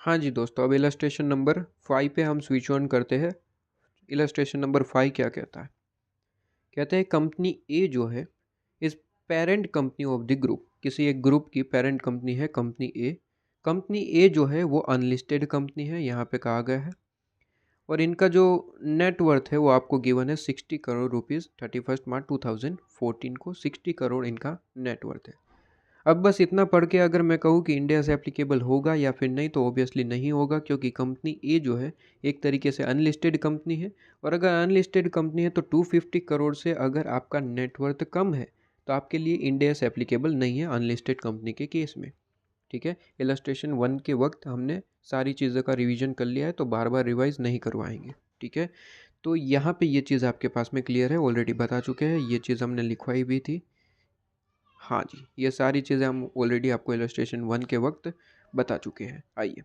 हाँ जी दोस्तों, अब इलस्ट्रेशन नंबर 5 पे हम स्विच ऑन करते हैं। इलस्ट्रेशन नंबर 5 क्या कहता है? कहते हैं कंपनी ए जो है इस parent company of the group, किसी एक ग्रुप की पेरेंट कंपनी है कंपनी ए। कंपनी ए जो है वो अनलिस्टेड कंपनी है, यहाँ पे कहा गया है। और इनका जो नेटवर्थ है वो आपको गिवन है 60 करोड़ रुपीज़। 31 मार्च 2014 को 60 करोड़ इनका नेटवर्थ है। अब बस इतना पढ़ के अगर मैं कहूँ कि इंडिया से एप्लीकेबल होगा या फिर नहीं, तो ऑब्वियसली नहीं होगा, क्योंकि कंपनी ए जो है एक तरीके से अनलिस्टेड कंपनी है। और अगर अनलिस्टेड कंपनी है तो 250 करोड़ से अगर आपका नेटवर्थ कम है तो आपके लिए इंडिया से एप्लीकेबल नहीं है अनलिस्टेड कंपनी के केस में। ठीक है, इलस्ट्रेशन 1 के वक्त हमने सारी चीज़ों का रिवीजन कर लिया है, तो बार बार रिवाइज नहीं करवाएंगे। ठीक है, तो यहाँ पे ये चीज़ आपके पास में क्लियर है, ऑलरेडी बता चुके हैं, ये चीज़ हमने लिखवाई भी थी। हाँ जी, ये सारी चीज़ें हम ऑलरेडी आपको इलस्ट्रेशन 1 के वक्त बता चुके हैं। आइए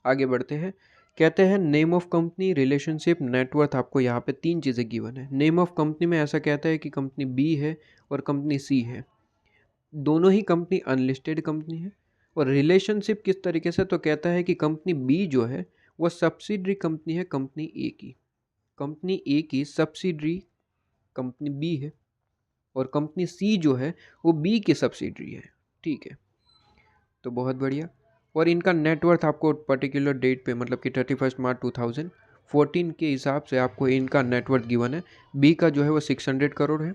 आगे बढ़ते हैं। कहते हैं name of company, relationship, net worth. आपको यहाँ पे 3 चीज़ें गिवन है। नेम ऑफ कंपनी में ऐसा कहता है कि कंपनी बी है और कंपनी सी है, दोनों ही कंपनी अनलिस्टेड कंपनी है। और रिलेशनशिप किस तरीके से, तो कहता है कि कंपनी बी जो है वो सब्सिडरी कंपनी है कंपनी ए की। कंपनी ए की सब्सिडरी कंपनी बी है और कंपनी सी जो है वो बी की सब्सिडरी है। ठीक है, तो बहुत बढ़िया। और इनका नेटवर्थ आपको पर्टिकुलर डेट पे, मतलब कि 31 मार्च 2014 के हिसाब से आपको इनका नेटवर्थ गिवन है। बी का जो है वो 600 करोड़ है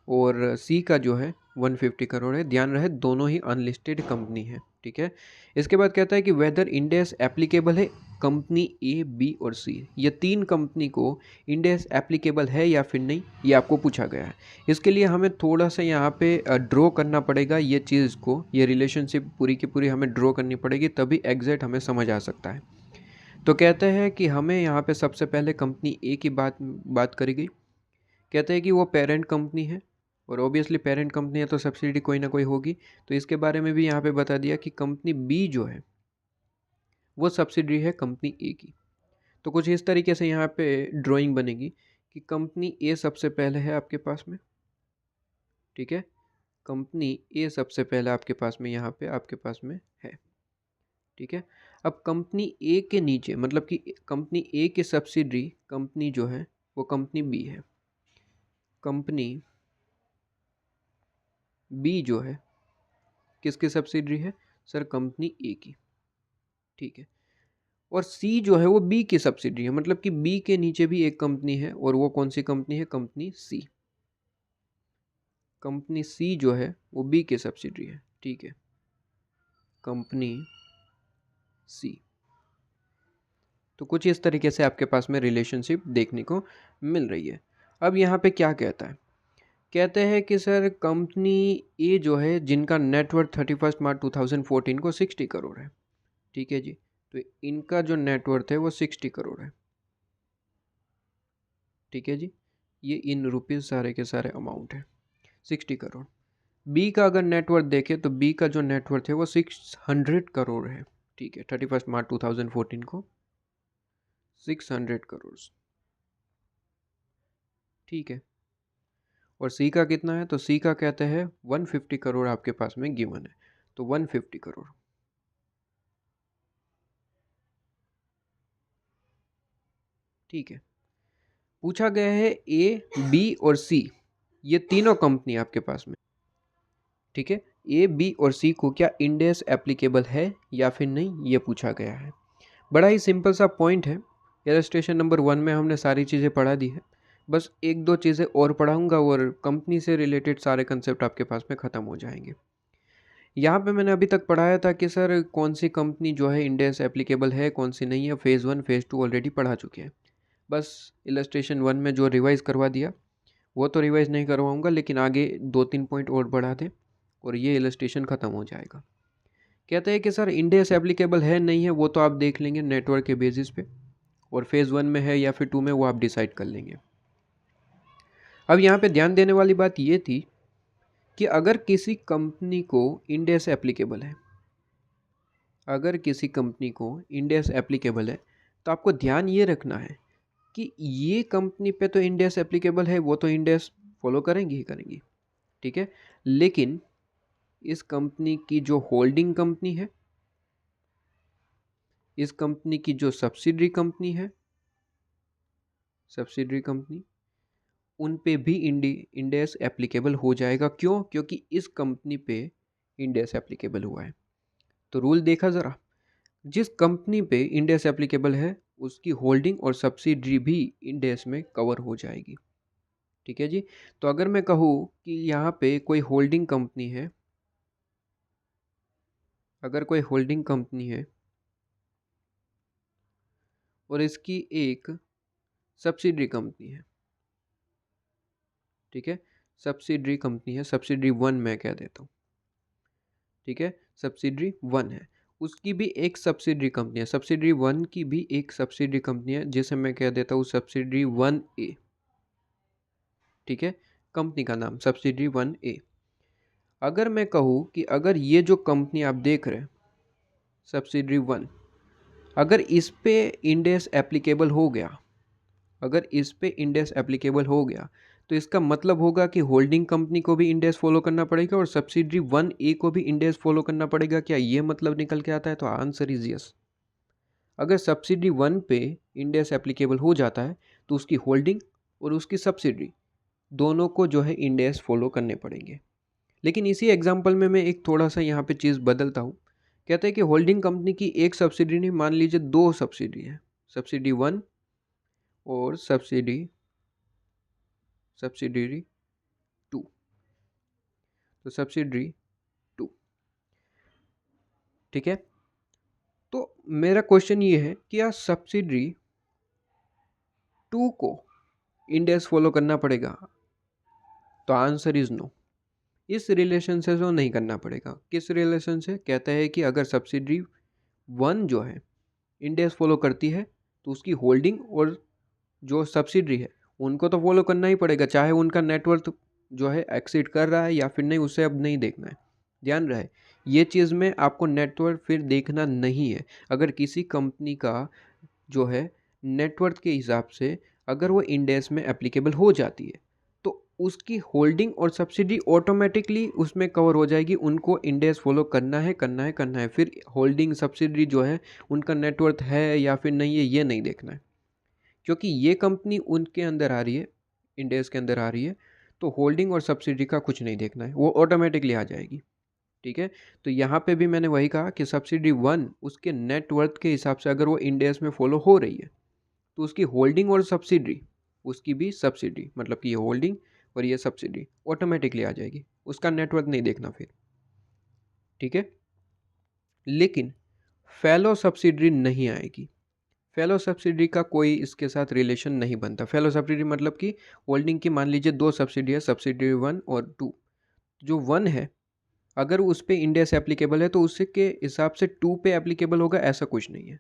और सी का जो है 150 करोड़ है। ध्यान रहे दोनों ही अनलिस्टेड कंपनी है। ठीक है, इसके बाद कहता है कि वेदर इंडेस एप्लीकेबल है कंपनी ए, बी और सी, ये 3 कंपनी को इंडेस एप्लीकेबल है या फिर नहीं, ये आपको पूछा गया है। इसके लिए हमें थोड़ा सा यहाँ पे ड्रॉ करना पड़ेगा ये चीज़ को, ये रिलेशनशिप पूरी की पूरी हमें ड्रॉ करनी पड़ेगी, तभी एग्जैक्ट हमें समझ आ सकता है। तो कहते हैं कि हमें यहाँ पे सबसे पहले कंपनी ए की बात करी गई। कहते हैं कि वो पेरेंट कंपनी है और ऑब्वियसली पेरेंट कंपनी है तो सब्सिडी कोई ना कोई होगी। तो इसके बारे में भी यहाँ पे बता दिया कि कंपनी बी जो है वो सब्सिडी है कंपनी ए की। तो कुछ इस तरीके से यहाँ पे ड्राइंग बनेगी कि कंपनी ए सबसे पहले है आपके पास में। ठीक है, कंपनी ए सबसे पहले आपके पास में यहाँ पे आपके पास में है। ठीक है, अब कंपनी ए के नीचे, मतलब कि कंपनी ए के सब्सिडरी कंपनी जो है वो कंपनी बी है। कंपनी बी जो है किसकी सब्सिडरी है सर? कंपनी ए की। ठीक है, और सी जो है वो बी की सब्सिडरी है, मतलब कि बी के नीचे भी एक कंपनी है और वो कौन सी कंपनी है? कंपनी सी। कंपनी सी जो है वो बी की सब्सिडरी है। ठीक है, कंपनी सी। तो कुछ इस तरीके से आपके पास में रिलेशनशिप देखने को मिल रही है। अब यहाँ पे क्या कहता है? कहते हैं कि सर कंपनी ए जो है जिनका नेटवर्थ 31 मार्च 2014 को 60 करोड़ है। ठीक है जी, तो इनका जो नेटवर्थ है वो 60 करोड़ है। ठीक है जी, ये इन रुपीज़ सारे के सारे अमाउंट है 60 करोड़। बी का अगर नेटवर्थ देखें तो बी का जो नेटवर्थ है वो 600 करोड़ है। ठीक है, 31 मार्च 2014 को 600 करोड़। ठीक है, और सी का कितना है? तो सी का कहते हैं 150 करोड़ आपके पास में गिवन है, तो 150 करोड़। ठीक है, पूछा गया है ए, बी और सी, ये तीनों कंपनी आपके पास में। ठीक है, ए, बी और सी को क्या इंडेस एप्लीकेबल है या फिर नहीं, ये पूछा गया है। बड़ा ही सिंपल सा पॉइंट है। इलस्ट्रेशन नंबर 1 में हमने सारी चीज़ें पढ़ा दी है, बस एक दो चीज़ें और पढ़ाऊंगा और कंपनी से रिलेटेड सारे कंसेप्ट आपके पास में ख़त्म हो जाएंगे। यहाँ पे मैंने अभी तक पढ़ाया था कि सर कौन सी कंपनी जो है इंडेस एप्लीकेबल है, कौन सी नहीं है। फेज़ 1 फेज़ 2 ऑलरेडी पढ़ा चुके हैं। बस इलस्ट्रेशन 1 में जो रिवाइज़ करवा दिया वो तो रिवाइज़ नहीं करवाऊँगा, लेकिन आगे 2-3 पॉइंट और बढ़ा दें और ये इलस्ट्रेशन ख़त्म हो जाएगा। कहते हैं कि सर इंडेस एप्लीकेबल है नहीं है, वो तो आप देख लेंगे नेटवर्क के बेसिस पे, और फेज़ 1 में है या फिर 2 में वो आप डिसाइड कर लेंगे। अब यहाँ पे ध्यान देने वाली बात ये थी कि अगर किसी कंपनी को इंडेस एप्लीकेबल है, अगर किसी कंपनी को इंडेस एप्लीकेबल है, तो आपको ध्यान ये रखना है कि ये कंपनी पे तो इंडेस एप्लीकेबल है, वो तो इंडेस फॉलो करेंगी ही करेंगी। ठीक है, लेकिन इस कंपनी की जो होल्डिंग कंपनी है, इस कंपनी की जो सब्सिडरी कंपनी है, सब्सिडरी कंपनी, उन पे भी इंड एस एप्लीकेबल हो जाएगा। क्यों? क्योंकि इस कंपनी पे इंड एस एप्लीकेबल हुआ है। तो रूल देखा ज़रा, जिस कंपनी पे इंड एस एप्लीकेबल है उसकी होल्डिंग और सब्सिडरी भी इंड एस में कवर हो जाएगी। ठीक है जी। तो अगर मैं कहूँ कि यहाँ पे कोई होल्डिंग कंपनी है, अगर कोई होल्डिंग कंपनी है और इसकी एक सब्सिडरी कंपनी है, ठीक है, सब्सिडरी कंपनी है, सब्सिडरी वन मैं कह देता हूँ, ठीक है, सब्सिडरी वन है, उसकी भी एक सब्सिडरी कंपनी है, सब्सिडरी वन की भी एक सब्सिडरी कंपनी है जिसे मैं कह देता हूँ सब्सिडरी वन ए। ठीक है, कंपनी का नाम सब्सिडरी वन ए। अगर मैं कहूँ कि अगर ये जो कंपनी आप देख रहे हैं सब्सिडरी वन, अगर इस पे इंड एस एप्लीकेबल हो गया, अगर इस पे इंड एस एप्लीकेबल हो गया तो इसका मतलब होगा कि होल्डिंग कंपनी को भी इंड एस फॉलो करना पड़ेगा और सब्सिडरी वन ए को भी इंड एस फॉलो करना पड़ेगा। क्या ये मतलब निकल के आता है? तो आंसर इज यस। अगर सब्सिडरी वन पे इंड एस एप्लीकेबल हो जाता है तो उसकी होल्डिंग और उसकी सब्सिडरी दोनों को जो है इंड एस फॉलो करने पड़ेंगे। लेकिन इसी एग्जाम्पल में मैं एक थोड़ा सा यहाँ पे चीज़ बदलता हूँ। कहते हैं कि होल्डिंग कंपनी की एक सब्सिडरी नहीं, मान लीजिए दो सब्सिडरी है, सब्सिडी वन और सब्सिडरी टू, तो सब्सिडरी टू। ठीक है, तो मेरा क्वेश्चन ये है कि क्या सब्सिडरी टू को इंड एस फॉलो करना पड़ेगा? तो आंसर इज नो। इस रिलेशन से तो नहीं करना पड़ेगा। किस रिलेशन से? कहता है कि अगर सब्सिडरी वन जो है इंड एस फॉलो करती है तो उसकी होल्डिंग और जो सब्सिडरी है उनको तो फॉलो करना ही पड़ेगा, चाहे उनका नेटवर्थ जो है एक्सीड कर रहा है या फिर नहीं, उसे अब नहीं देखना है। ध्यान रहे, ये चीज़ में आपको नेटवर्थ फिर देखना नहीं है। अगर किसी कंपनी का जो है नेटवर्थ के हिसाब से अगर वो इंड एस में एप्लीकेबल हो जाती है तो उसकी होल्डिंग और सब्सिडी ऑटोमेटिकली उसमें कवर हो जाएगी। उनको इंड एस फॉलो करना है, करना है, करना है। फिर होल्डिंग सब्सिडी जो है उनका नेटवर्थ है या फिर नहीं है ये नहीं देखना है, क्योंकि ये कंपनी उनके अंदर आ रही है, इंड एस के अंदर आ रही है, तो होल्डिंग और सब्सिडी का कुछ नहीं देखना है, वो ऑटोमेटिकली आ जाएगी। ठीक है, तो यहाँ पे भी मैंने वही कहा कि सब्सिडी वन उसके नेटवर्थ के हिसाब से अगर वो इंड एस में फॉलो हो रही है तो उसकी होल्डिंग और सब्सिडी, उसकी भी सब्सिडी मतलब कि ये होल्डिंग और ये सब्सिडी ऑटोमेटिकली आ जाएगी, उसका नेटवर्थ नहीं देखना फिर। ठीक है, लेकिन फेलो सब्सिडी नहीं आएगी। फेलो सब्सिडी का कोई इसके साथ रिलेशन नहीं बनता। फेलो सब्सिडी मतलब कि होल्डिंग की मान लीजिए दो सब्सिडी है, सब्सिडी वन और टू। जो वन है अगर उस पर इंड एस एप्लीकेबल है तो उसके हिसाब से टू पे एप्लीकेबल होगा, ऐसा कुछ नहीं है।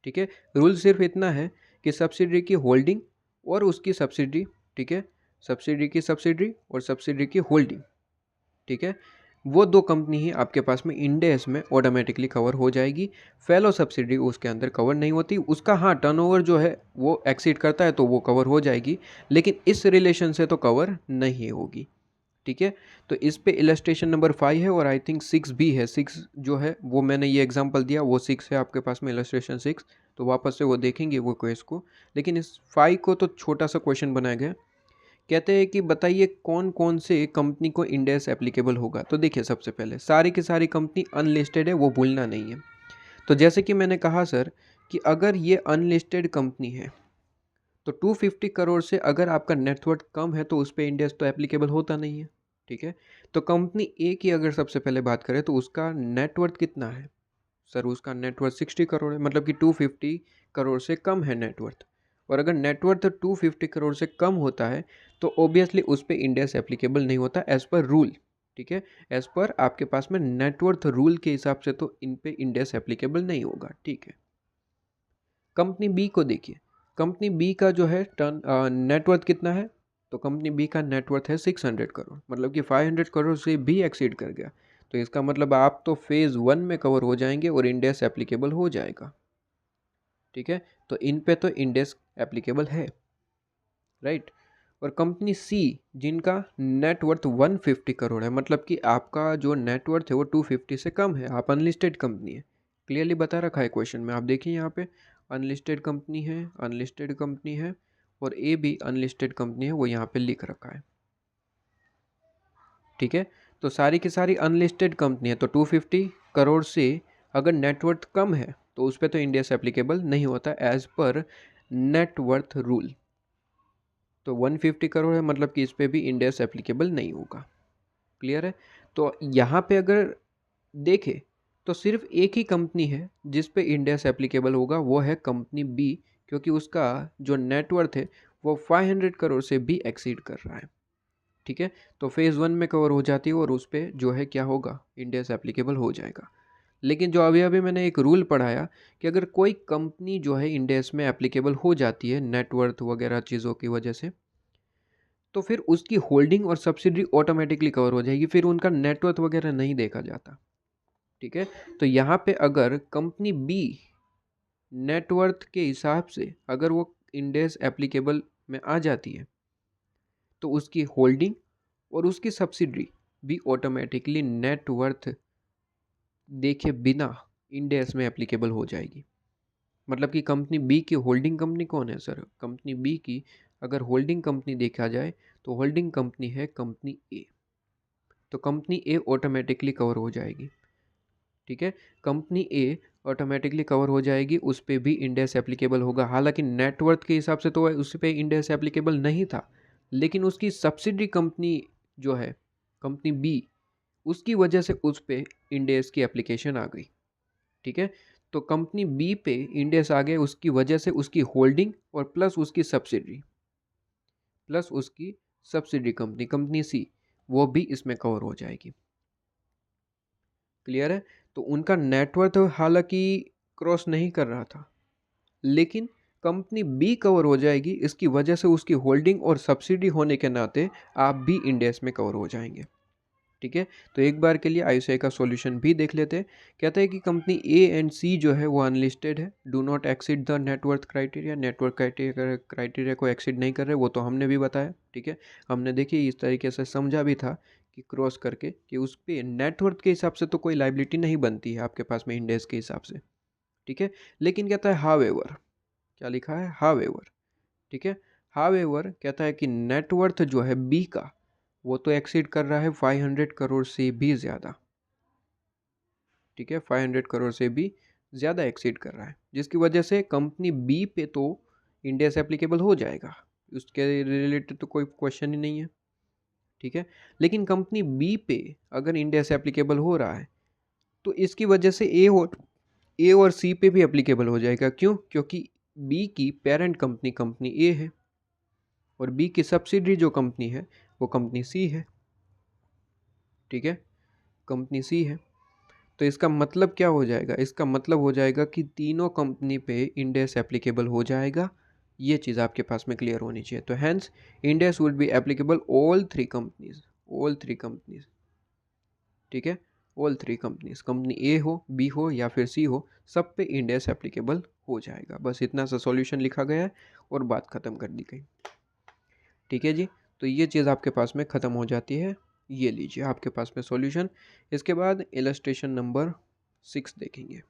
ठीक है, रूल सिर्फ इतना है कि सब्सिडी की होल्डिंग और उसकी सब्सिडी, ठीक है, सब्सिडी की सब्सिडी और सब्सिडी की होल्डिंग, ठीक है, वो दो कंपनी ही आपके पास में इंड एस में ऑटोमेटिकली कवर हो जाएगी। फेलो सब्सिडी उसके अंदर कवर नहीं होती, उसका हाँ टर्नओवर जो है वो एक्सीड करता है तो वो कवर हो जाएगी, लेकिन इस रिलेशन से तो कवर नहीं होगी। ठीक है, तो इस पे इलस्ट्रेशन नंबर 5 है और आई थिंक 6 भी है। 6 जो है वो मैंने ये एग्जांपल दिया वो 6 है आपके पास में, इलस्ट्रेशन 6, तो वापस से वो देखेंगे वो क्वेश्चन को। लेकिन इस 5 को तो छोटा सा क्वेश्चन बनाया गया। कहते हैं कि बताइए कौन कौन से कंपनी को इंड एस एप्लीकेबल होगा। तो देखिए सबसे पहले सारी की सारी कंपनी अनलिस्टेड है, वो भूलना नहीं है। तो जैसे कि मैंने कहा सर कि अगर ये अनलिस्टेड कंपनी है तो 250 करोड़ से अगर आपका नेटवर्थ कम है तो उस पर इंड एस तो एप्लीकेबल होता नहीं है। ठीक है, तो कंपनी ए की अगर सबसे पहले बात करें तो उसका नेटवर्थ कितना है सर? उसका नेटवर्थ 60 करोड़ है, मतलब कि 250 करोड़ से कम है नेटवर्थ। और अगर नेटवर्थ 250 करोड़ से कम होता है तो ऑब्वियसली उस पर इंड एस एप्लीकेबल नहीं होता एज पर रूल। ठीक है, एज पर आपके पास में नेटवर्थ रूल के हिसाब से तो इन पे इंड एस एप्लीकेबल नहीं होगा। ठीक है, कंपनी बी को देखिए, कंपनी बी का जो है टर्न नेटवर्थ कितना है? तो कंपनी बी का नेटवर्थ है 600 करोड़, मतलब कि 500 करोड़ से भी एक्सीड कर गया। तो इसका मतलब आप तो फेज़ वन में कवर हो जाएंगे और इंड एस एप्लीकेबल हो जाएगा। ठीक है, तो इन पे तो इंड एस एप्लीकेबल है, राइट। और कंपनी सी जिनका नेटवर्थ 150 करोड़ है, मतलब कि आपका जो नेटवर्थ है वो 250 से कम है, आप अनलिस्टेड कंपनी है, क्लियरली बता रखा है क्वेश्चन में, आप देखिए यहाँ पे अनलिस्टेड कंपनी है, अनलिस्टेड कंपनी है और ए भी अनलिस्टेड कंपनी है, वो यहाँ पे लिख रखा है। ठीक है, तो सारी की सारी अनलिस्टेड कंपनी है, तो 250 करोड़ से अगर नेटवर्थ कम है तो उस पर तो इंडिया से एप्लीकेबल नहीं होता एज पर नेटवर्थ रूल। तो 150 करोड़ है मतलब कि इस पे भी इंडिया से एप्लीकेबल नहीं होगा। क्लियर है, तो यहाँ पे अगर देखें तो सिर्फ एक ही कंपनी है जिस पे इंडिया से एप्लीकेबल होगा, वो है कंपनी बी, क्योंकि उसका जो नेटवर्थ है वो 500 करोड़ से भी एक्सीड कर रहा है। ठीक है, तो फेज़ 1 में कवर हो जाती है और उस पर जो है क्या होगा, इंडिया से एप्लीकेबल हो जाएगा। लेकिन जो अभी अभी मैंने एक रूल पढ़ाया कि अगर कोई कंपनी जो है इंडिया में एप्लीकेबल हो जाती है नेटवर्थ वगैरह चीज़ों की वजह से, तो फिर उसकी होल्डिंग और सब्सिडी ऑटोमेटिकली कवर हो जाएगी, फिर उनका नेटवर्थ वगैरह नहीं देखा जाता। ठीक है, तो यहाँ पे अगर कंपनी बी नेटवर्थ के हिसाब से अगर वो इंडेस एप्लीकेबल में आ जाती है तो उसकी होल्डिंग और उसकी सब्सिडी भी ऑटोमेटिकली नेटवर्थ देखे बिना इंडेस में एप्लीकेबल हो जाएगी। मतलब कि कंपनी बी की होल्डिंग कंपनी कौन है सर, कंपनी बी की अगर होल्डिंग कंपनी देखा जाए तो होल्डिंग कंपनी है कंपनी ए, तो कंपनी ए ऑटोमेटिकली कवर हो जाएगी। ठीक है, कंपनी ए ऑटोमेटिकली कवर हो जाएगी, उस पर भी इंडेस एप्लीकेबल होगा। हालांकि नेटवर्थ के हिसाब से तो उस पर इंडेस एप्लीकेबल नहीं था, लेकिन उसकी सब्सिडी कंपनी जो है कंपनी बी, उसकी वजह से उस पर इंडेस की एप्लीकेशन आ गई। ठीक है, तो कंपनी बी पे इंडेस आ गए उसकी वजह से उसकी होल्डिंग और प्लस उसकी सब्सिडी कंपनी कंपनी सी, वो भी इसमें कवर हो जाएगी। क्लियर है, तो उनका नेटवर्थ हालांकि क्रॉस नहीं कर रहा था, लेकिन कंपनी बी कवर हो जाएगी, इसकी वजह से उसकी होल्डिंग और सब्सिडी होने के नाते आप भी इंडेस में कवर हो जाएंगे। ठीक है, तो एक बार के लिए आईसीआई का सॉल्यूशन भी देख लेते हैं। कहते हैं कि कंपनी ए एंड सी जो है वो अनलिस्टेड है, do not exceed the net worth criteria, network criteria को एक्सीड नहीं कर रहे, वो तो हमने भी बताया। ठीक है, हमने देखिए इस तरीके से समझा भी था कि क्रॉस करके कि उस पर नेटवर्थ के हिसाब से तो कोई लाइबिलिटी नहीं बनती है आपके पास में इंडेस के हिसाब से। ठीक है, लेकिन कहता है हावेवर, क्या लिखा है हावेवर। ठीक है, हावेवर कहता है कि नेटवर्थ जो है बी का वो तो एक्सीड कर रहा है 500 करोड़ से भी ज़्यादा। ठीक है, 500 करोड़ से भी ज़्यादा एक्सीड कर रहा है, जिसकी वजह से कंपनी बी पे तो इंडिया से एप्लीकेबल हो जाएगा, उसके रिलेटेड तो कोई क्वेश्चन ही नहीं है। ठीक है, लेकिन कंपनी बी पे अगर इंडिया से एप्लीकेबल हो रहा है तो इसकी वजह से ए और सी पे भी एप्लीकेबल हो जाएगा। क्यों, क्योंकि बी की पेरेंट कंपनी कंपनी ए है और बी की सब्सिडरी जो कंपनी है वो कंपनी सी है। ठीक है, कंपनी सी है, तो इसका मतलब क्या हो जाएगा, इसका मतलब हो जाएगा कि तीनों कंपनी पे इंडेस एप्लीकेबल हो जाएगा। ये चीज़ आपके पास में क्लियर होनी चाहिए। तो hence Ind AS would be applicable all three companies. ठीक है, all three companies, company A हो, बी हो या फिर सी हो, सब पे इंडेस एप्लीकेबल हो जाएगा। बस इतना सा सॉल्यूशन लिखा गया है और बात ख़त्म कर दी गई। ठीक है जी, तो ये चीज़ आपके पास में ख़त्म हो जाती है। ये लीजिए आपके पास में सॉल्यूशन। इसके बाद इलस्ट्रेशन नंबर 6 देखेंगे।